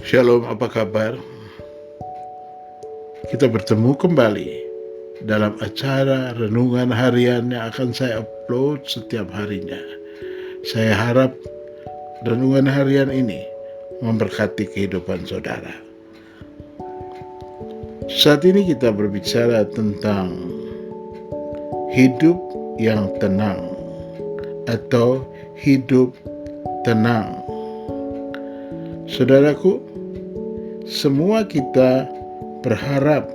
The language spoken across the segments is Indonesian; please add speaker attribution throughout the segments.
Speaker 1: Shalom, apa kabar? Kita bertemu kembali dalam acara renungan harian yang akan saya upload setiap harinya. Saya harap renungan harian ini memberkati kehidupan saudara. Saat ini kita berbicara tentang hidup yang tenang atau hidup tenang. Saudaraku, semua kita berharap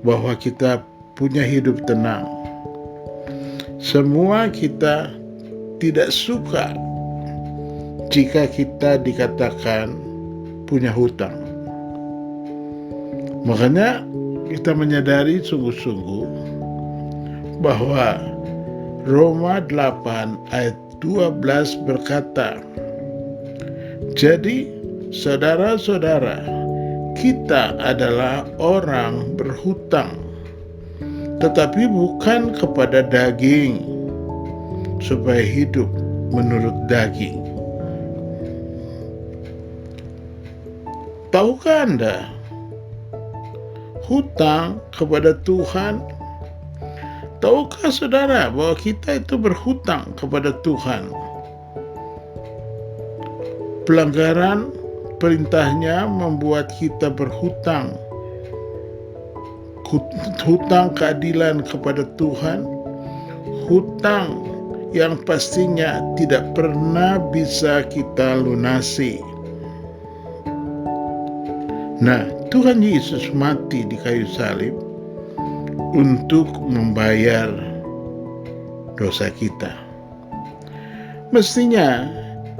Speaker 1: bahwa kita punya hidup tenang. Semua kita tidak suka jika kita dikatakan punya hutang. Makanya kita menyadari sungguh-sungguh bahwa Roma 8 ayat 12 berkata, "Jadi saudara-saudara, kita adalah orang berhutang, tetapi bukan kepada daging, supaya hidup menurut daging." Tahukah Anda, hutang kepada Tuhan? Tahukah saudara bahwa kita itu berhutang kepada Tuhan? Pelanggaran perintahnya membuat kita berhutang. Hutang keadilan kepada Tuhan, hutang yang pastinya tidak pernah bisa kita lunasi. Nah, Tuhan Yesus mati di kayu salib untuk membayar dosa kita. Mestinya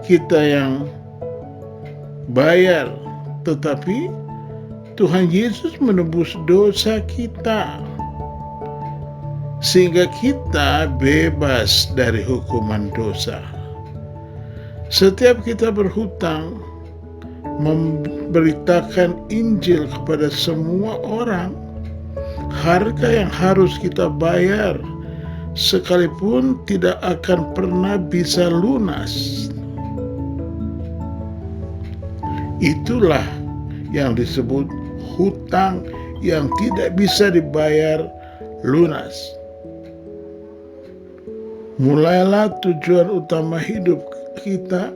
Speaker 1: kita yang bayar, tetapi Tuhan Yesus menebus dosa kita sehingga kita bebas dari hukuman dosa. Setiap kita berhutang, memberitakan Injil kepada semua orang, harga yang harus kita bayar sekalipun tidak akan pernah bisa lunas. Itulah yang disebut hutang yang tidak bisa dibayar lunas. Mulailah tujuan utama hidup kita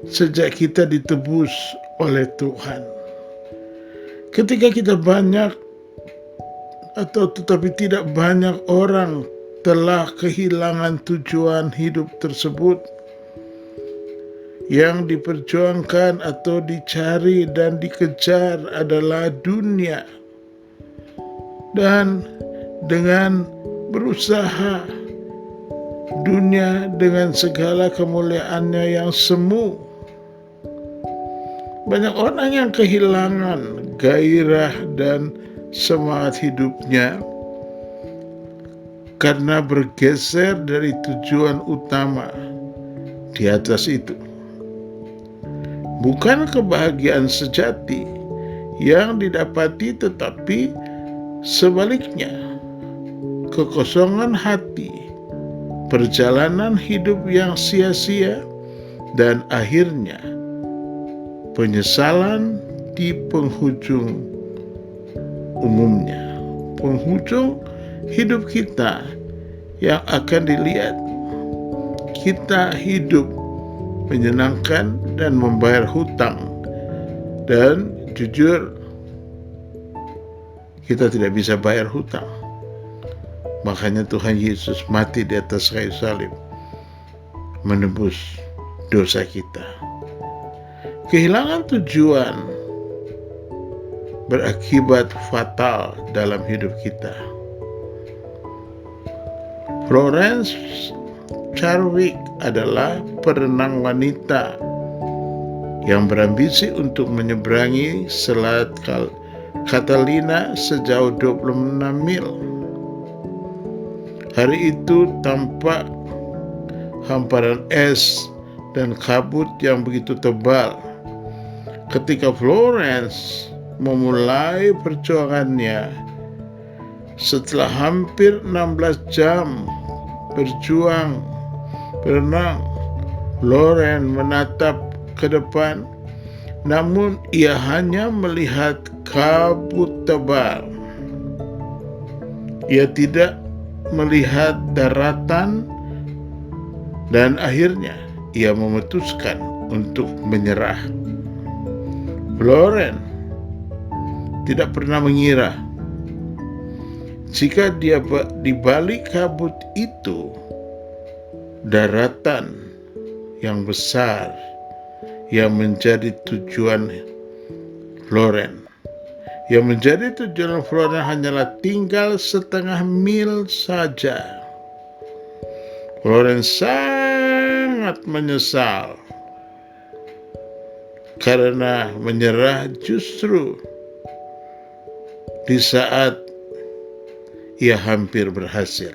Speaker 1: sejak kita ditebus oleh Tuhan. Ketika kita banyak tetapi tidak banyak orang telah kehilangan tujuan hidup tersebut. Yang diperjuangkan atau dicari dan dikejar adalah dunia. Dan dengan berusaha, dunia dengan segala kemuliaannya yang semu, banyak orang yang kehilangan gairah dan semangat hidupnya karena bergeser dari tujuan utama di atas itu. Bukan kebahagiaan sejati yang didapati, tetapi sebaliknya, kekosongan hati, perjalanan hidup yang sia-sia, dan akhirnya penyesalan di penghujung umumnya. Penghujung hidup kita yang akan dilihat kita hidup menyenangkan dan membayar hutang, dan jujur kita tidak bisa bayar hutang. Makanya Tuhan Yesus mati di atas kayu salib menebus dosa kita. Kehilangan tujuan berakibat fatal dalam hidup kita. Florence Charwick adalah perenang wanita yang berambisi untuk menyeberangi Selat Catalina sejauh 26 mil. Hari itu tampak hamparan es dan kabut yang begitu tebal. Ketika Florence memulai perjuangannya, setelah hampir 16 jam berjuang berenang, Florence menatap ke depan namun ia hanya melihat kabut tebal. Ia tidak melihat daratan, dan akhirnya ia memutuskan untuk menyerah. Florence tidak pernah mengira jika dia di balik kabut itu daratan yang besar yang menjadi tujuan Florence. Yang menjadi tujuan Florence hanyalah tinggal setengah mil saja. Florence sangat menyesal karena menyerah justru di saat ia hampir berhasil.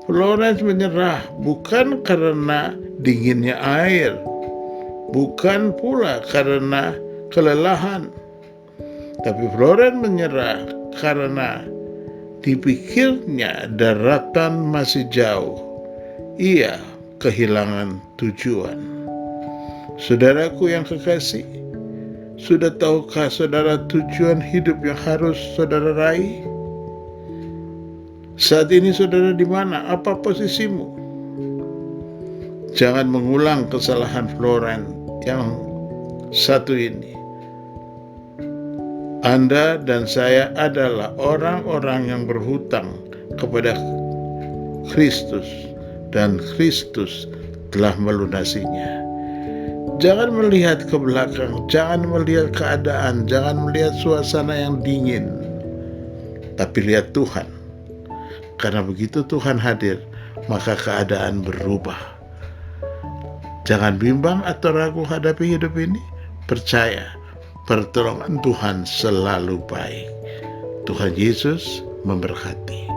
Speaker 1: Florence menyerah bukan karena dinginnya air, bukan pula karena kelelahan, tapi Florence menyerah karena dipikirnya daratan masih jauh. Ia kehilangan tujuan. Saudaraku yang kekasih, sudah tahukah saudara tujuan hidup yang harus saudara raih? Saat ini saudara di mana? Apa posisimu? Jangan mengulang kesalahan Florence yang satu ini. Anda dan saya adalah orang-orang yang berhutang kepada Kristus, dan Kristus telah melunasinya. Jangan melihat ke belakang, jangan melihat keadaan, jangan melihat suasana yang dingin, tapi lihat Tuhan. Karena begitu Tuhan hadir, maka keadaan berubah. Jangan bimbang atau ragu hadapi hidup ini. Percaya, pertolongan Tuhan selalu baik. Tuhan Yesus memberkati.